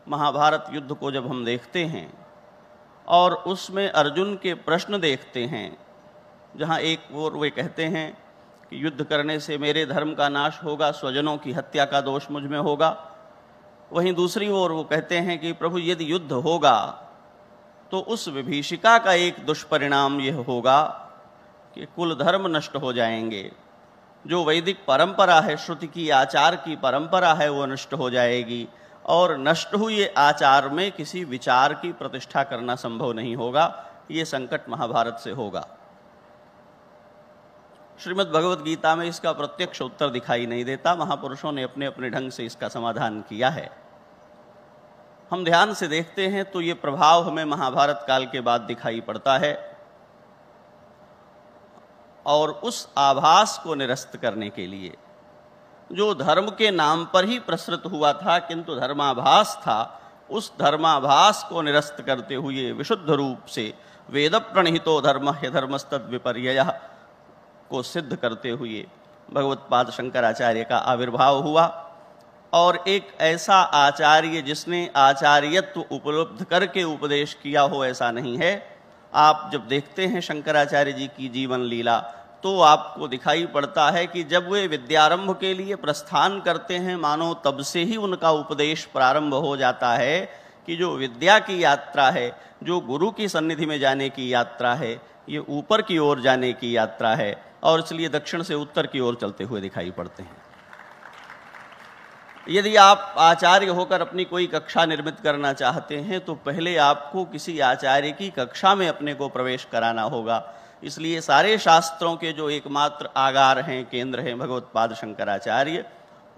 महाभारत युद्ध को जब हम देखते हैं और उसमें अर्जुन के प्रश्न देखते हैं, जहाँ एक ओर वे कहते हैं कि युद्ध करने से मेरे धर्म का नाश होगा, स्वजनों की हत्या का दोष मुझ में होगा, वहीं दूसरी ओर वो कहते हैं कि प्रभु यदि युद्ध होगा तो उस विभीषिका का एक दुष्परिणाम यह होगा कि कुल धर्म नष्ट हो जाएंगे, जो वैदिक परंपरा है, श्रुति की आचार की परंपरा है, वो नष्ट हो जाएगी और नष्ट हुए आचार में किसी विचार की प्रतिष्ठा करना संभव नहीं होगा। ये संकट महाभारत से होगा। श्रीमद् भगवद गीता में इसका प्रत्यक्ष उत्तर दिखाई नहीं देता, महापुरुषों ने अपने अपने ढंग से इसका समाधान किया है। हम ध्यान से देखते हैं तो ये प्रभाव हमें महाभारत काल के बाद दिखाई पड़ता है और उस आभास को निरस्त करने के लिए जो धर्म के नाम पर ही प्रसृत हुआ था किंतु धर्माभास था, उस धर्माभास को निरस्त करते हुए विशुद्ध रूप से वेद प्रणहितो धर्म ह्यधर्मस्तद विपर्ययः को सिद्ध करते हुए भगवत्पाद शंकराचार्य का आविर्भाव हुआ। और एक ऐसा आचार्य जिसने आचार्यत्व उपलब्ध करके उपदेश किया हो ऐसा नहीं है। आप जब देखते हैं शंकराचार्य जी की जीवन लीला तो आपको दिखाई पड़ता है कि जब वे विद्यारंभ के लिए प्रस्थान करते हैं, मानो तब से ही उनका उपदेश प्रारंभ हो जाता है कि जो विद्या की यात्रा है, जो गुरु की सन्निधि में जाने की यात्रा है, ये ऊपर की ओर जाने की यात्रा है और इसलिए दक्षिण से उत्तर की ओर चलते हुए दिखाई पड़ते हैं। यदि आप आचार्य होकर अपनी कोई कक्षा निर्मित करना चाहते हैं तो पहले आपको किसी आचार्य की कक्षा में अपने को प्रवेश कराना होगा। इसलिए सारे शास्त्रों के जो एकमात्र आगार हैं, केंद्र हैं, भगवत्पाद शंकराचार्य,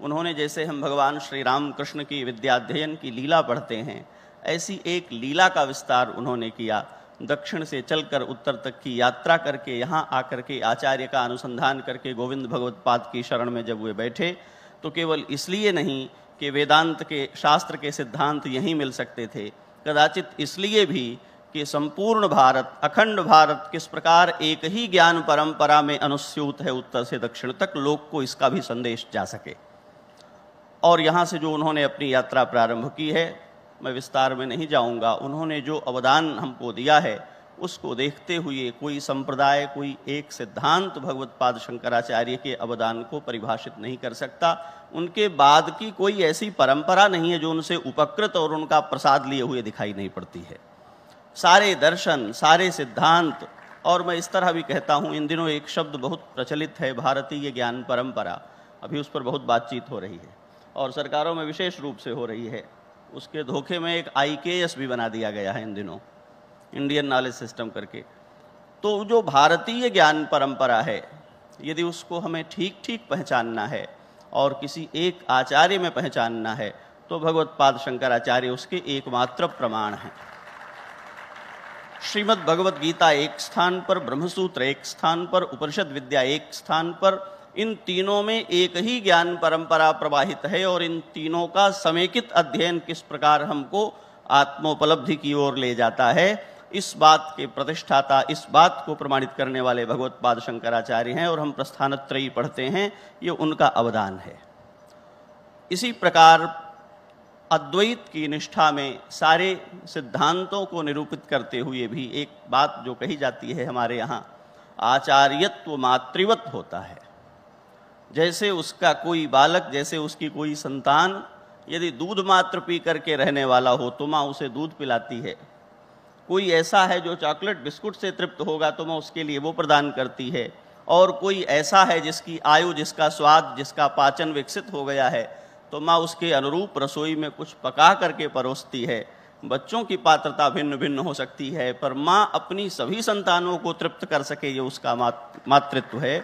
उन्होंने जैसे हम भगवान श्री राम कृष्ण की विद्याध्ययन की लीला पढ़ते हैं, ऐसी एक लीला का विस्तार उन्होंने किया। दक्षिण से चलकर उत्तर तक की यात्रा करके यहाँ आकर के आचार्य का अनुसंधान करके गोविंद भगवत्पाद की शरण में जब वे बैठे तो केवल इसलिए नहीं कि वेदांत के शास्त्र के सिद्धांत यहीं मिल सकते थे, कदाचित इसलिए भी कि संपूर्ण भारत, अखंड भारत किस प्रकार एक ही ज्ञान परंपरा में अनुस्यूत है उत्तर से दक्षिण तक, लोग को इसका भी संदेश जा सके। और यहाँ से जो उन्होंने अपनी यात्रा प्रारंभ की है, मैं विस्तार में नहीं जाऊँगा, उन्होंने जो अवदान हमको दिया है उसको देखते हुए कोई संप्रदाय, कोई एक सिद्धांत भगवत्पाद शंकराचार्य के अवदान को परिभाषित नहीं कर सकता। उनके बाद की कोई ऐसी परंपरा नहीं है जो उनसे उपकृत और उनका प्रसाद लिए हुए दिखाई नहीं पड़ती है। सारे दर्शन, सारे सिद्धांत, और मैं इस तरह भी कहता हूँ, इन दिनों एक शब्द बहुत प्रचलित है, भारतीय ज्ञान परंपरा, अभी उस पर बहुत बातचीत हो रही है और सरकारों में विशेष रूप से हो रही है। उसके धोखे में एक IKS भी बना दिया गया है इन दिनों, इंडियन नॉलेज सिस्टम करके। तो जो भारतीय ज्ञान परंपरा है, यदि उसको हमें ठीक ठीक पहचानना है और किसी एक आचार्य में पहचानना है तो भगवत्पाद शंकराचार्य उसके एकमात्र प्रमाण हैं। श्रीमद् भगवद गीता एक स्थान पर, ब्रह्मसूत्र एक स्थान पर, उपनिषद विद्या एक स्थान पर, इन तीनों में एक ही ज्ञान परंपरा प्रवाहित है और इन तीनों का समेकित अध्ययन किस प्रकार हमको आत्मोपलब्धि की ओर ले जाता है, इस बात के प्रतिष्ठाता, इस बात को प्रमाणित करने वाले भगवत्पाद शंकराचार्य हैं और हम प्रस्थानत्रयी पढ़ते हैं, ये उनका अवदान है। इसी प्रकार अद्वैत की निष्ठा में सारे सिद्धांतों को निरूपित करते हुए भी एक बात जो कही जाती है हमारे यहाँ, आचार्यत्व मातृवत होता है। जैसे उसका कोई बालक, जैसे उसकी कोई संतान यदि दूध मात्र पी करके रहने वाला हो तो माँ उसे दूध पिलाती है। कोई ऐसा है जो चॉकलेट बिस्कुट से तृप्त होगा तो माँ उसके लिए वो प्रदान करती है। और कोई ऐसा है जिसकी आयु, जिसका स्वाद, जिसका पाचन विकसित हो गया है तो माँ उसके अनुरूप रसोई में कुछ पका करके परोसती है। बच्चों की पात्रता भिन्न भिन्न हो सकती है पर माँ अपनी सभी संतानों को तृप्त कर सके, ये उसका मातृत्व है।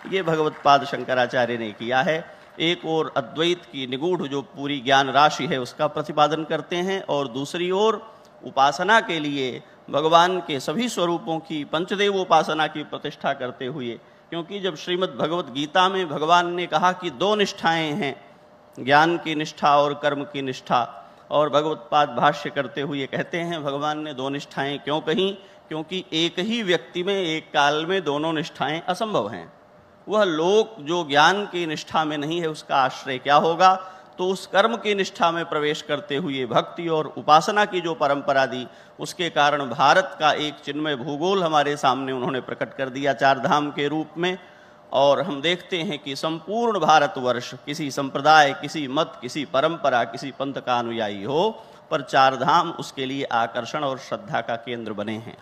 ये भगवत्पाद शंकराचार्य ने किया है। एक ओर अद्वैत की निगूढ़ जो पूरी ज्ञान राशि है उसका प्रतिपादन करते हैं और दूसरी ओर उपासना के लिए भगवान के सभी स्वरूपों की, पंचदेव उपासना की प्रतिष्ठा करते हुए, क्योंकि जब श्रीमद् भगवद गीता में भगवान ने कहा कि दो निष्ठाएं हैं, ज्ञान की निष्ठा और कर्म की निष्ठा, और भगवत्पाद भाष्य करते हुए कहते हैं भगवान ने दो निष्ठाएं क्यों कहीं, क्योंकि एक ही व्यक्ति में एक काल में दोनों निष्ठाएं असंभव हैं। वह लोक जो ज्ञान की निष्ठा में नहीं है उसका आश्रय क्या होगा। तो उस कर्म की निष्ठा में प्रवेश करते हुए भक्ति और उपासना की जो परंपरा दी, उसके कारण भारत का एक चिन्मय भूगोल हमारे सामने उन्होंने प्रकट कर दिया चार धाम के रूप में। और हम देखते हैं कि संपूर्ण भारतवर्ष किसी संप्रदाय, किसी मत, किसी परंपरा, किसी पंथ का अनुयायी हो, पर चार धाम उसके लिए आकर्षण और श्रद्धा का केंद्र बने हैं।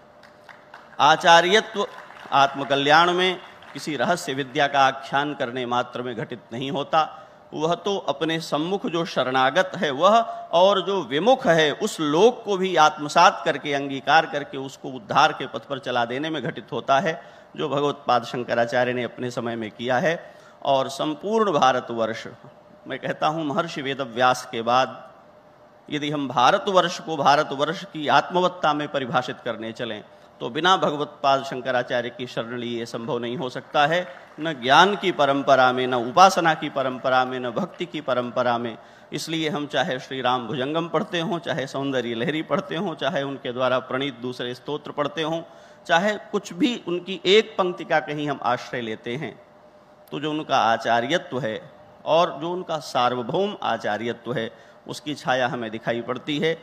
आचार्यत्व आत्मकल्याण में किसी रहस्य विद्या का आख्यान करने मात्र में घटित नहीं होता, वह तो अपने सम्मुख जो शरणागत है वह और जो विमुख है उस लोक को भी आत्मसात करके, अंगीकार करके उसको उद्धार के पथ पर चला देने में घटित होता है, जो भगवत्पाद शंकराचार्य ने अपने समय में किया है। और संपूर्ण भारतवर्ष, मैं कहता हूँ महर्षि वेदव्यास के बाद यदि हम भारतवर्ष को भारतवर्ष की आत्मवत्ता में परिभाषित करने चलें तो बिना भगवत्पाद शंकराचार्य की शरण लिए संभव नहीं हो सकता है। न ज्ञान की परंपरा में, न उपासना की परंपरा में, न भक्ति की परंपरा में। इसलिए हम चाहे श्री राम भुजंगम पढ़ते हों, चाहे सौंदर्य लहरी पढ़ते हों, चाहे उनके द्वारा प्रणीत दूसरे स्तोत्र पढ़ते हों, चाहे कुछ भी उनकी एक पंक्ति का कहीं हम आश्रय लेते हैं, तो जो उनका आचार्यत्व है और जो उनका सार्वभौम आचार्यत्व है उसकी छाया हमें दिखाई पड़ती है।